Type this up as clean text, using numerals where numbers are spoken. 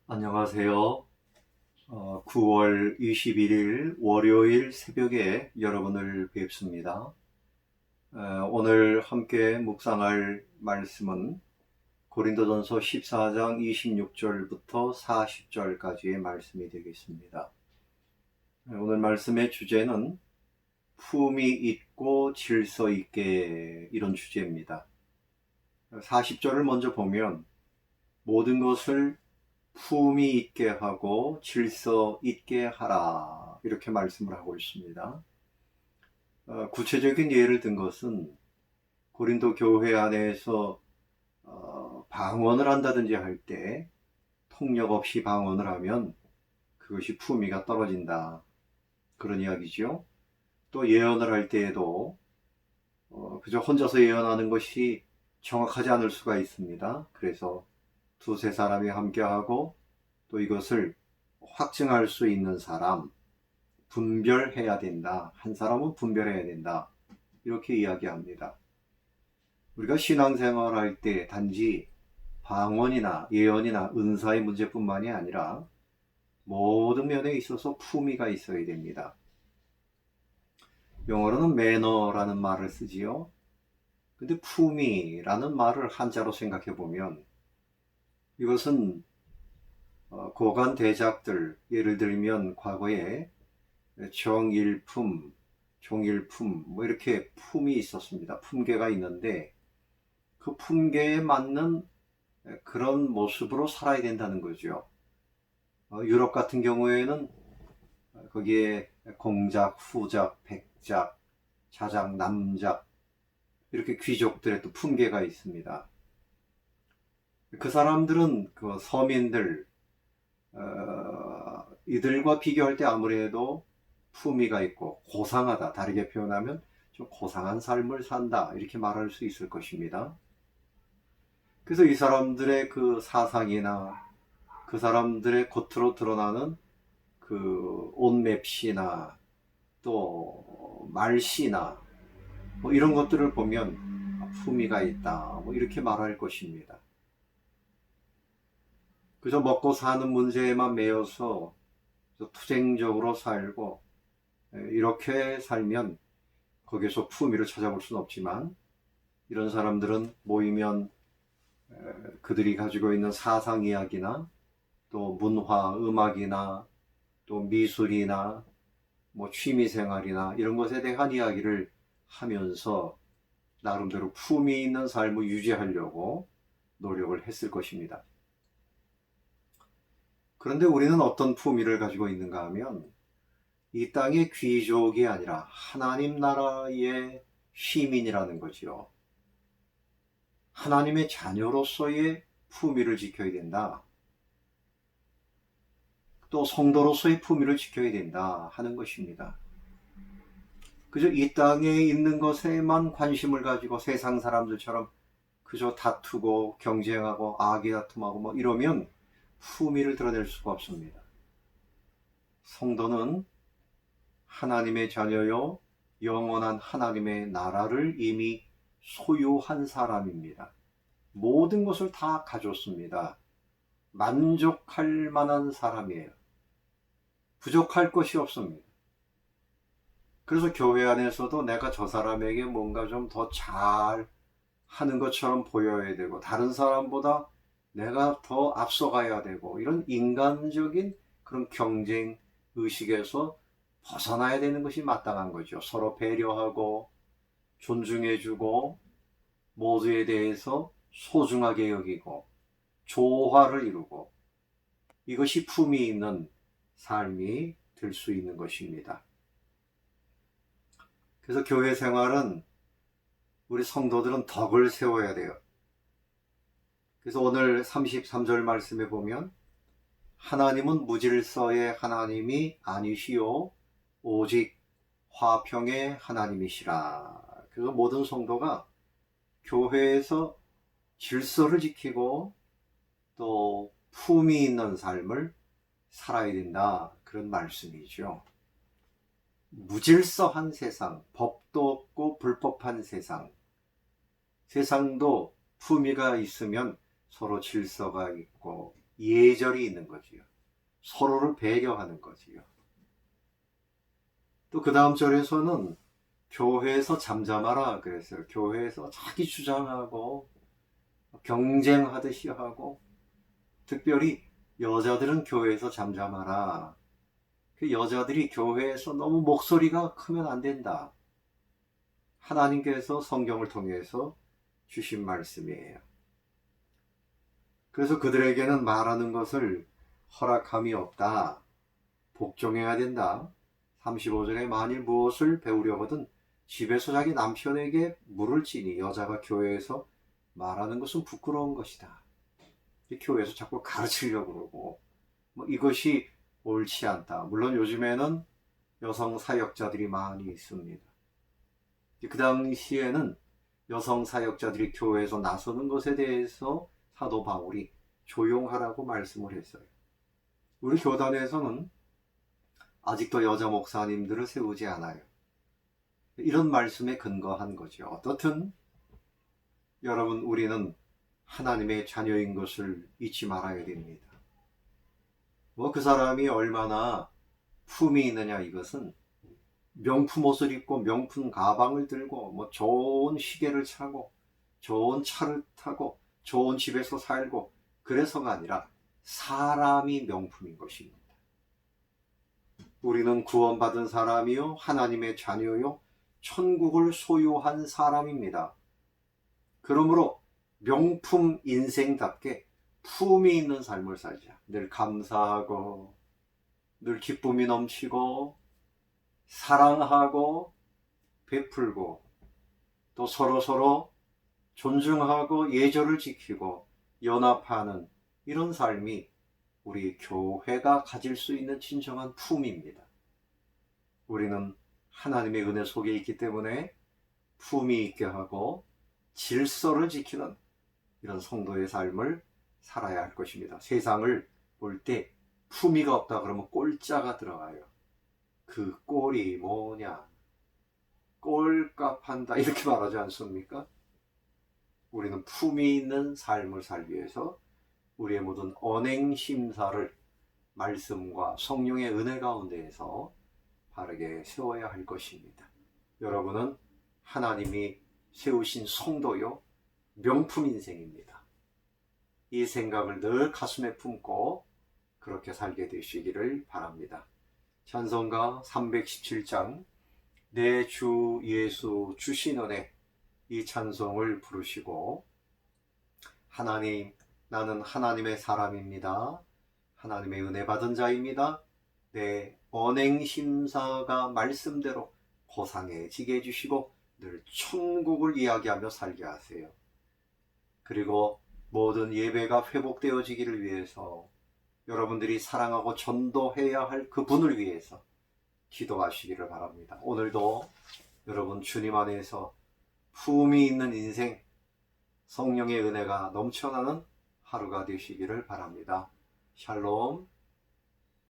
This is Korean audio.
안녕하세요. 9월 21일 월요일 새벽에 여러분을 뵙습니다. 오늘 함께 묵상할 말씀은 고린도전서 14장 26절부터 40절까지의 말씀이 되겠습니다. 오늘 말씀의 주제는 품위 있고 질서 있게, 이런 주제입니다. 40절을 먼저 보면 모든 것을 품위 있게 하고 질서 있게 하라, 이렇게 말씀을 하고 있습니다. 구체적인 예를 든 것은 고린도 교회 안에서 방언을 한다든지 할 때 통역 없이 방언을 하면 그것이 품위가 떨어진다, 그런 이야기죠. 또 예언을 할 때에도 그저 혼자서 예언하는 것이 정확하지 않을 수가 있습니다. 그래서 두세 사람이 함께하고 또 이것을 확증할 수 있는 사람, 분별해야 된다. 한 사람은 분별해야 된다, 이렇게 이야기합니다. 우리가 신앙생활 할 때 단지 방언이나 예언이나 은사의 문제뿐만이 아니라 모든 면에 있어서 품위가 있어야 됩니다. 영어로는 매너라는 말을 쓰지요. 근데 품위라는 말을 한자로 생각해 보면 이것은 고관 대작들, 예를 들면 과거에 정일품, 종일품, 뭐 이렇게 품이 있었습니다. 품계가 있는데 그 품계에 맞는 그런 모습으로 살아야 된다는 거죠. 유럽 같은 경우에는 거기에 공작, 후작, 백작, 자작, 남작, 이렇게 귀족들의 또 품계가 있습니다. 그 사람들은 그 서민들, 이들과 비교할 때 아무래도 품위가 있고 고상하다, 다르게 표현하면 좀 고상한 삶을 산다, 이렇게 말할 수 있을 것입니다. 그래서 이 사람들의 그 사상이나 그 사람들의 겉으로 드러나는 그 옷맵시나 또 말씨나 뭐 이런 것들을 보면 품위가 있다, 뭐 이렇게 말할 것입니다. 그저 먹고 사는 문제에만 매여서 투쟁적으로 살고 이렇게 살면 거기서 품위를 찾아볼 수는 없지만, 이런 사람들은 모이면 그들이 가지고 있는 사상 이야기나 또 문화, 음악이나 또 미술이나 뭐 취미생활이나 이런 것에 대한 이야기를 하면서 나름대로 품위 있는 삶을 유지하려고 노력을 했을 것입니다. 그런데 우리는 어떤 품위를 가지고 있는가 하면 이 땅의 귀족이 아니라 하나님 나라의 시민이라는 거지요. 하나님의 자녀로서의 품위를 지켜야 된다, 또 성도로서의 품위를 지켜야 된다 하는 것입니다. 그저 이 땅에 있는 것에만 관심을 가지고 세상 사람들처럼 그저 다투고 경쟁하고 아기다툼하고 뭐 이러면 품위를 드러낼 수가 없습니다. 성도는 하나님의 자녀요, 영원한 하나님의 나라를 이미 소유한 사람입니다. 모든 것을 다 가졌습니다. 만족할 만한 사람이에요. 부족할 것이 없습니다. 그래서 교회 안에서도 내가 저 사람에게 뭔가 좀 더 잘 하는 것처럼 보여야 되고 다른 사람보다 내가 더 앞서가야 되고, 이런 인간적인 그런 경쟁 의식에서 벗어나야 되는 것이 마땅한 거죠. 서로 배려하고 존중해주고 모두에 대해서 소중하게 여기고 조화를 이루고, 이것이 품위 있는 삶이 될 수 있는 것입니다. 그래서 교회 생활은 우리 성도들은 덕을 세워야 돼요. 그래서 오늘 33절 말씀에 보면 하나님은 무질서의 하나님이 아니시오 오직 화평의 하나님이시라. 그래서 모든 성도가 교회에서 질서를 지키고 또 품위 있는 삶을 살아야 된다, 그런 말씀이죠. 무질서한 세상, 법도 없고 불법한 세상, 세상도 품위가 있으면 서로 질서가 있고 예절이 있는 거지요. 서로를 배려하는 거지요. 또 그 다음 절에서는 교회에서 잠잠하라 그랬어요. 교회에서 자기 주장하고 경쟁하듯이 하고, 특별히 여자들은 교회에서 잠잠하라. 그 여자들이 교회에서 너무 목소리가 크면 안 된다. 하나님께서 성경을 통해서 주신 말씀이에요. 그래서 그들에게는 말하는 것을 허락함이 없다. 복종해야 된다. 35절에 만일 무엇을 배우려거든 집에서 자기 남편에게 물을지니 여자가 교회에서 말하는 것은 부끄러운 것이다. 교회에서 자꾸 가르치려고 그러고 이것이 옳지 않다. 물론 요즘에는 여성 사역자들이 많이 있습니다. 그 당시에는 여성 사역자들이 교회에서 나서는 것에 대해서 사도 바울이 조용하라고 말씀을 했어요. 우리 교단에서는 아직도 여자 목사님들을 세우지 않아요. 이런 말씀에 근거한 거죠. 어떻든 여러분, 우리는 하나님의 자녀인 것을 잊지 말아야 됩니다. 그 사람이 얼마나 품이 있느냐, 이것은 명품 옷을 입고 명품 가방을 들고 좋은 시계를 차고 좋은 차를 타고 좋은 집에서 살고 그래서가 아니라 사람이 명품인 것입니다. 우리는 구원받은 사람이요 하나님의 자녀요 천국을 소유한 사람입니다. 그러므로 명품 인생답게 품이 있는 삶을 살자. 늘 감사하고 늘 기쁨이 넘치고 사랑하고 베풀고 또 서로서로 존중하고 예절을 지키고 연합하는 이런 삶이 우리 교회가 가질 수 있는 진정한 품입니다. 우리는 하나님의 은혜 속에 있기 때문에 품이 있게 하고 질서를 지키는 이런 성도의 삶을 살아야 할 것입니다. 세상을 볼 때 품위가 없다 그러면 꼴자가 들어가요. 그 꼴이 뭐냐? 꼴값한다 이렇게 말하지 않습니까? 우리는 품위 있는 삶을 살기 위해서 우리의 모든 언행심사를 말씀과 성령의 은혜 가운데에서 바르게 세워야 할 것입니다. 여러분은 하나님이 세우신 성도요 명품 인생입니다. 이 생각을 늘 가슴에 품고 그렇게 살게 되시기를 바랍니다. 찬송가 317장 내 주 예수 주신 은혜, 이 찬송을 부르시고 하나님, 나는 하나님의 사람입니다. 하나님의 은혜 받은 자입니다. 내 언행심사가 말씀대로 고상해지게 해주시고 늘 천국을 이야기하며 살게 하세요. 그리고 모든 예배가 회복되어지기를 위해서 여러분들이 사랑하고 전도해야 할 그분을 위해서 기도하시기를 바랍니다. 오늘도 여러분 주님 안에서 품이 있는 인생, 성령의 은혜가 넘쳐나는 하루가 되시기를 바랍니다. 샬롬.